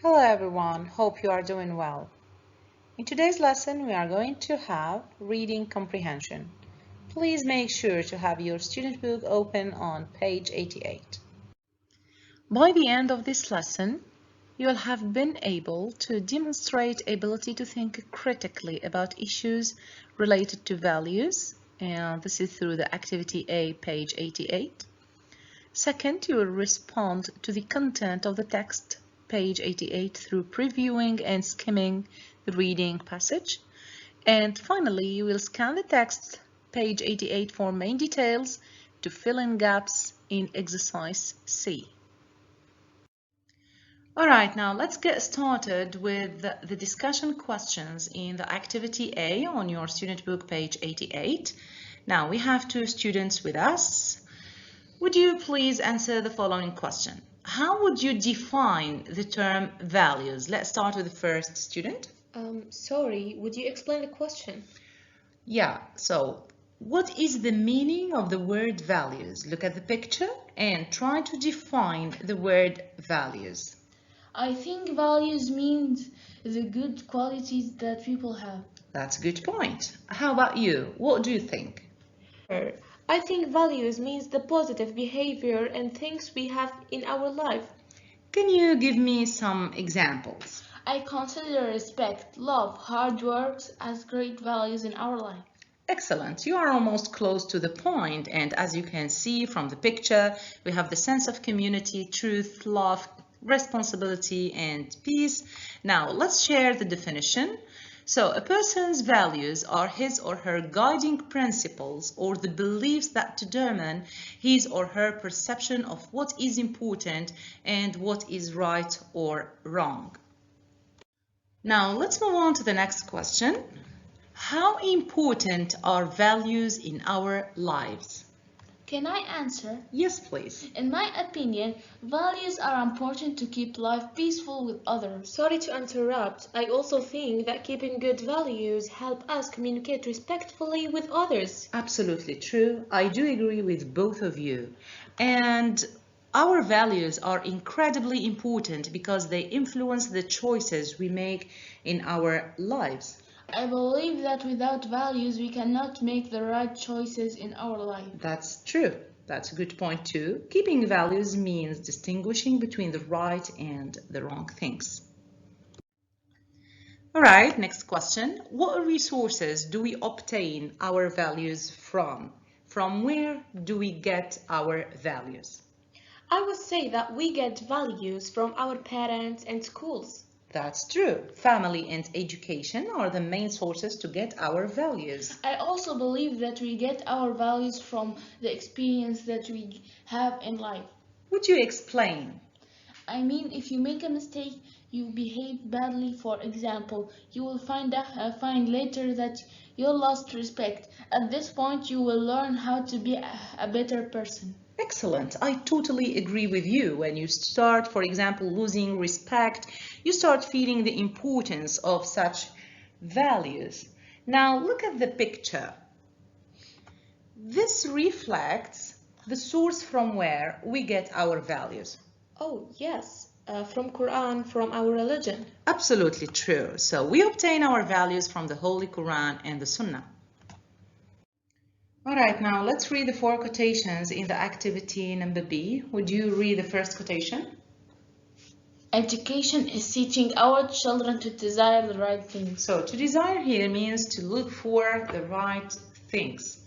Hello everyone, hope you are doing well. In today's lesson we are going to have reading comprehension. Please make sure to have your student book open on page 88. By the end of this lesson, you will have been able to demonstrate ability to think critically about issues related to values, and this is through the activity A, page 88. Second, you will respond to the content of the text, page 88, through previewing and skimming the reading passage. And finally, you will scan the text, page 88, for main details to fill in gaps in exercise C. All right, now let's get started with the discussion questions in the activity A on your student book, page 88. Now we have two students with us. Would you please answer the following question? How would you define the term values? Let's start with the first student. Sorry, would you explain the question? Yeah, so what is the meaning of the word values? Look at the picture and try to define the word values. I think values means the good qualities that people have. That's a good point. How about you? What do you think? I think values means the positive behavior and things we have in our life. Can you give me some examples? I consider respect, love, hard work as great values in our life. Excellent. You are almost close to the point, and as you can see from the picture, we have the sense of community, truth, love, responsibility, and peace. Now, let's share the definition. So, a person's values are his or her guiding principles or the beliefs that determine his or her perception of what is important and what is right or wrong. Now, let's move on to the next question. How important are values in our lives? Can I answer? Yes, please. In my opinion, values are important to keep life peaceful with others. Sorry to interrupt. I also think that keeping good values help us communicate respectfully with others. Absolutely true. I do agree with both of you. And our values are incredibly important because they influence the choices we make in our lives. I believe that without values, we cannot make the right choices in our life. That's true. That's a good point too. Keeping values means distinguishing between the right and the wrong things. All right, next question. What resources do we obtain our values from? From where do we get our values? I would say that we get values from our parents and schools. That's true. Family and education are the main sources to get our values. I also believe that we get our values from the experience that we have in life. Would you explain? I mean, if you make a mistake, you behave badly, for example, you will find later that you lost respect. At this point, you will learn how to be a better person. Excellent. I totally agree with you. When you start, for example, losing respect, you start feeling the importance of such values. Now, look at the picture. This reflects the source from where we get our values. Oh, yes, from Quran, from our religion. Absolutely true. So we obtain our values from the Holy Quran and the Sunnah. All right, now let's read the 4 quotations in the activity number B. Would you read the first quotation? Education is teaching our children to desire the right things. So to desire here means to look for the right things.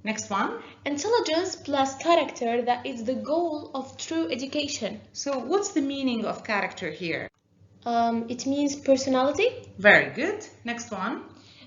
Next one. Intelligence plus character, that is the goal of true education. So what's the meaning of character here? It means personality. Very good. Next one.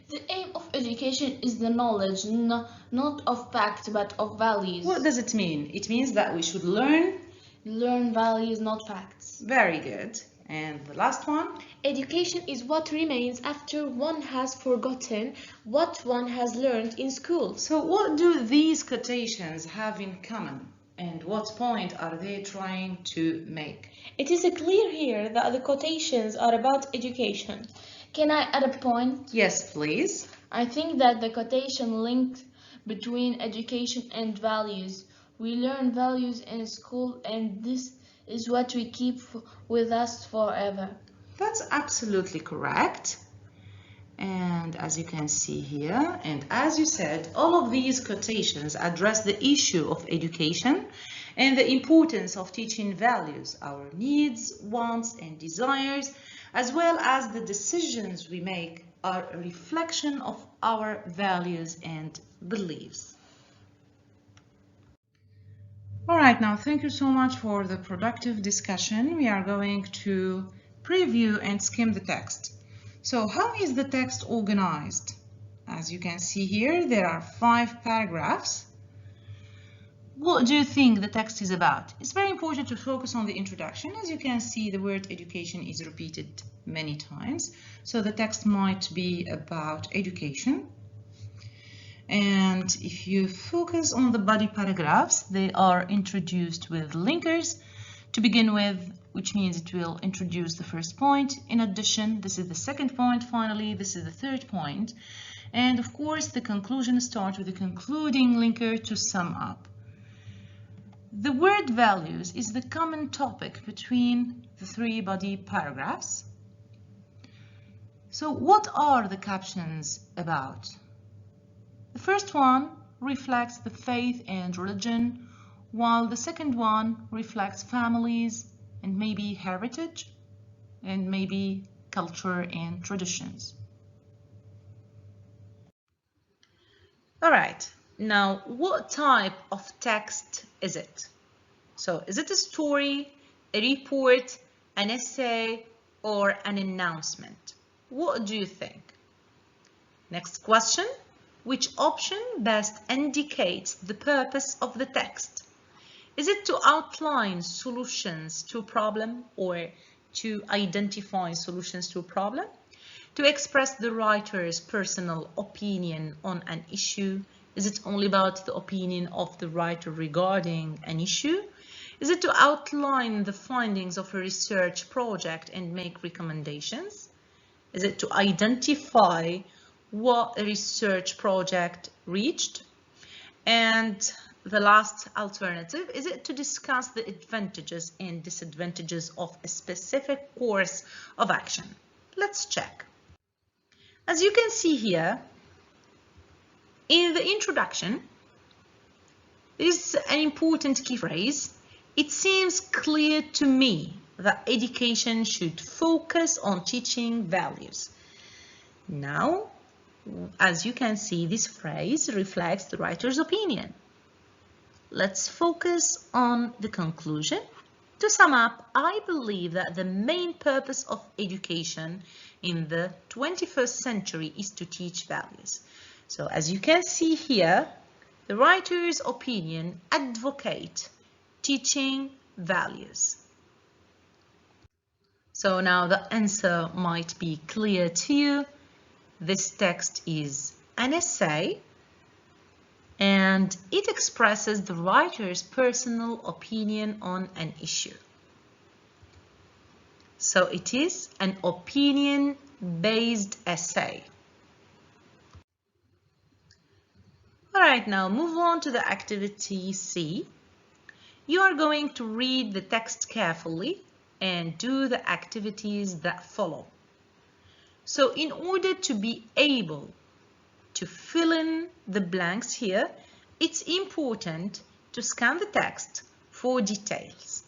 The aim of education is the knowledge, not of facts, but of values. What does it mean? It means that we should learn Values, not facts. Very good. And the last one? Education is what remains after one has forgotten what one has learned in school. So what do these quotations have in common? And what point are they trying to make? It is clear here that the quotations are about education. Can I add a point? Yes, please. I think that the quotation linked between education and values. We learn values in school, and this is what we keep with us forever. That's absolutely correct. And as you can see here, and as you said, all of these quotations address the issue of education and the importance of teaching values, our needs, wants, and desires, as well as the decisions we make are a reflection of our values and beliefs. All right, now thank you so much for the productive discussion. We are going to preview and skim the text. So how is the text organized? As you can see here, there are 5 paragraphs. What do you think the text is about? It's very important to focus on the introduction. As you can see, the word education is repeated many times. So the text might be about education. And if you focus on the body paragraphs, they are introduced with linkers to begin with, which means it will introduce the first point. In addition, this is the second point. Finally, this is the third point. And of course, the conclusion starts with a concluding linker to sum up. The word values is the common topic between the 3 body paragraphs. So what are the captions about? The first one reflects the faith and religion, while the second one reflects families and maybe heritage and maybe culture and traditions. All right, now what type of text is it? So is it a story, a report, an essay, or an announcement? What do you think? Next question, which option best indicates the purpose of the text? Is it to outline solutions to a problem or to identify solutions to a problem? To express the writer's personal opinion on an issue? Is it only about the opinion of the writer regarding an issue? Is it to outline the findings of a research project and make recommendations? Is it to identify what a research project reached? And the last alternative, is it to discuss the advantages and disadvantages of a specific course of action? Let's check. As you can see here, in the introduction, there is an important key phrase. It seems clear to me that education should focus on teaching values. Now, as you can see, this phrase reflects the writer's opinion. Let's focus on the conclusion. To sum up, I believe that the main purpose of education in the 21st century is to teach values. So as you can see here, the writer's opinion advocates teaching values. So now the answer might be clear to you. This text is an essay, and it expresses the writer's personal opinion on an issue. So it is an opinion-based essay. All right, now move on to the activity C. You are going to read the text carefully and do the activities that follow. So in order to be able to fill in the blanks here, it's important to scan the text for details.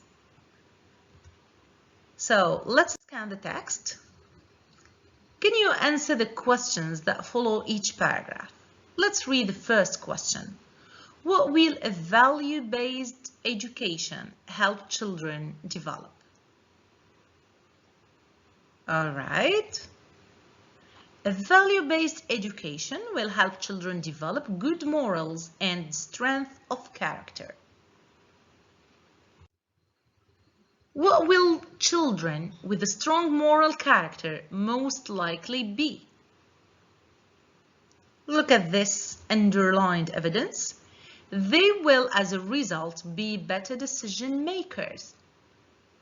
So let's scan the text. Can you answer the questions that follow each paragraph? Let's read the first question. What will a value-based education help children develop? All right. A value-based education will help children develop good morals and strength of character. What will children with a strong moral character most likely be? Look at this underlined evidence. They will, as a result, be better decision makers.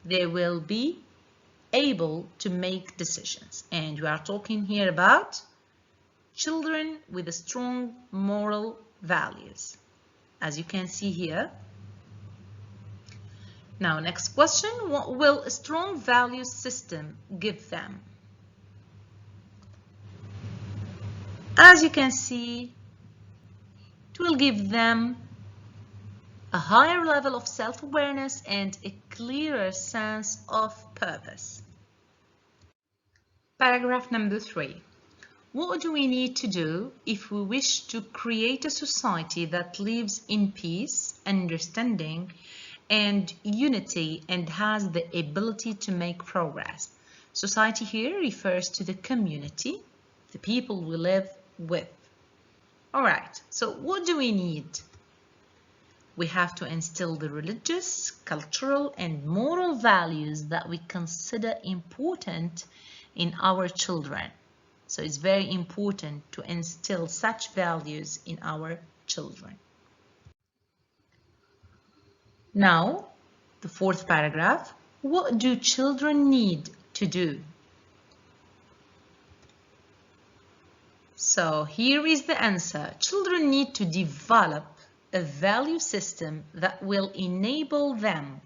They will be able to make decisions. And we are talking here about children with strong moral values. As you can see here, Now, next question, what will a strong value system give them? As you can see, it will give them a higher level of self-awareness and a clearer sense of purpose. Paragraph number 3. What do we need to do if we wish to create a society that lives in peace, understanding, and unity and has the ability to make progress? Society here refers to the community, the people we live with. All right, so what do we need? We have to instill the religious, cultural, and moral values that we consider important in our children. So it's very important to instill such values in our children. Now, the 4th paragraph, what do children need to do? So here is the answer. Children need to develop a value system that will enable them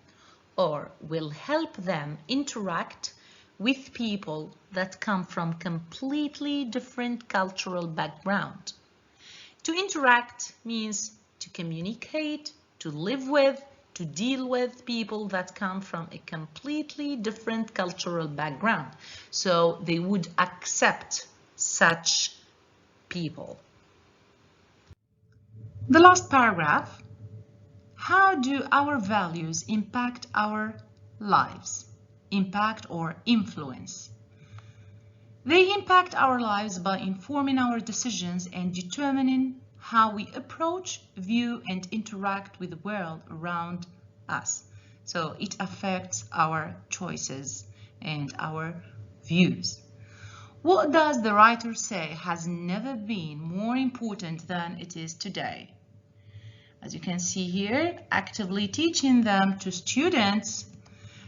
or will help them interact with people that come from completely different cultural background. To interact means to communicate, to live with, to deal with people that come from a completely different cultural background. So they would accept such people. The last paragraph, how do our values impact our lives? Impact or influence? They impact our lives by informing our decisions and determining how we approach, view, and interact with the world around us. So it affects our choices and our views. What does the writer say has never been more important than it is today? As you can see here, actively teaching them to students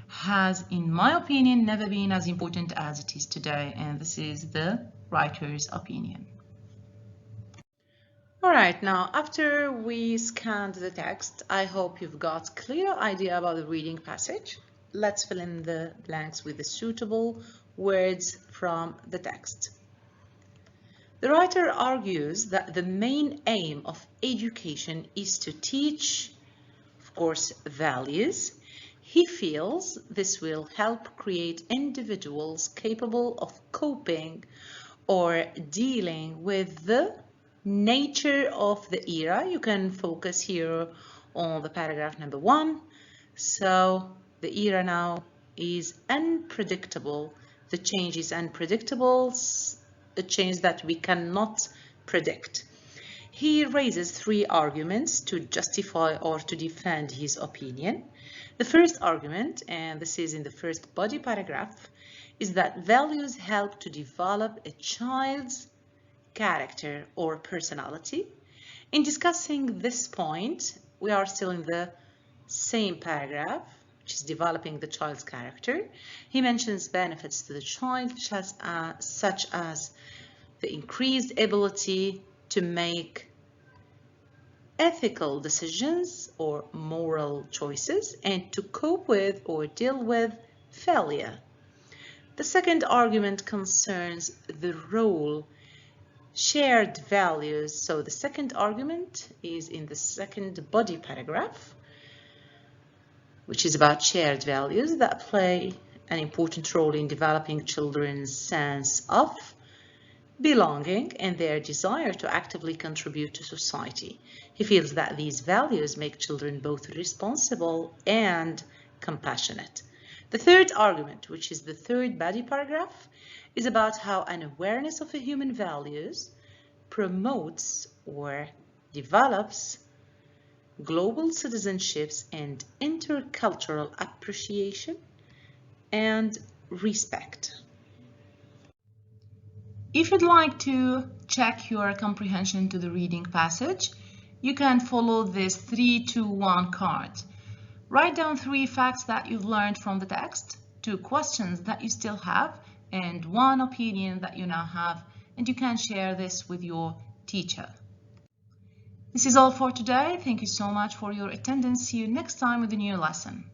has, in my opinion, never been as important as it is today, and this is the writer's opinion. All right, now after we scanned the text, I hope you've got a clear idea about the reading passage. Let's fill in the blanks with the suitable words from the text. The writer argues that the main aim of education is to teach, of course, values. He feels this will help create individuals capable of coping or dealing with the nature of the era. You can focus here on the paragraph number 1. So the era now is unpredictable. The change is unpredictable, a change that we cannot predict. He raises 3 arguments to justify or to defend his opinion. The first argument, and this is in the first body paragraph, is that values help to develop a child's character or personality. In discussing this point, we are still in the same paragraph, which is developing the child's character. He mentions benefits to the child, such as the increased ability to make ethical decisions or moral choices and to cope with or deal with failure. The second argument concerns the role shared values. So the second argument is in the second body paragraph, which is about shared values that play an important role in developing children's sense of belonging and their desire to actively contribute to society. He feels that these values make children both responsible and compassionate. The third argument, which is the third body paragraph, is about how an awareness of human values promotes or develops global citizenships and intercultural appreciation and respect. If you'd like to check your comprehension to the reading passage, you can follow this 3-2-1 card. Write down 3 facts that you've learned from the text, 2 questions that you still have, and 1 opinion that you now have, and you can share this with your teacher. This is all for today. Thank you so much for your attendance. See you next time with a new lesson.